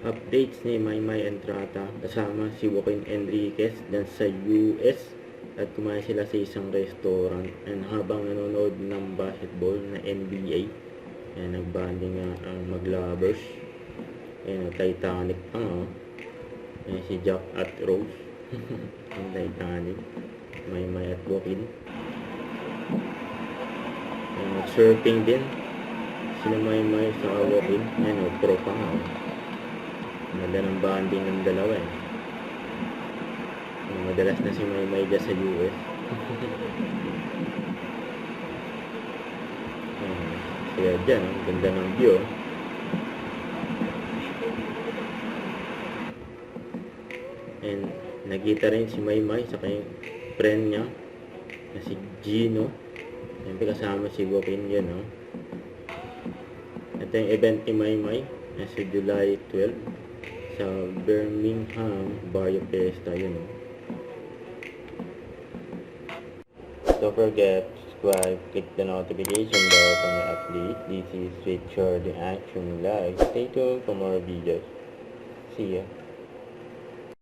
Updates ni Maymay Entrata kasama si Joaquin Enriquez dyan sa US at kumain sila sa isang restaurant and habang nanonood ng basketball na NBA ayan, nagbanding nga ang maglovers ayan, Titanic pa nga ayan, si Jack at Rose ang Titanic Maymay at Joaquin ayan, surfing din sila Maymay sa Joaquin ayan, pro pa nga ganda ng bonding ng dalawa eh. Madalas na si Maymay dyan sa US. Kaya dyan, ganda ng view. And nakita rin si Maymay sa kanyang friend niya na si Gino. Siyempre kasama si Joaquin yun. No? Ito yung event ni Maymay na sa July 12 sa Birmingham Barrio Fiesta yun. Don't forget to subscribe, click the notification bell for my update. This is Richard the Action Live. Stay tuned for more videos. See ya.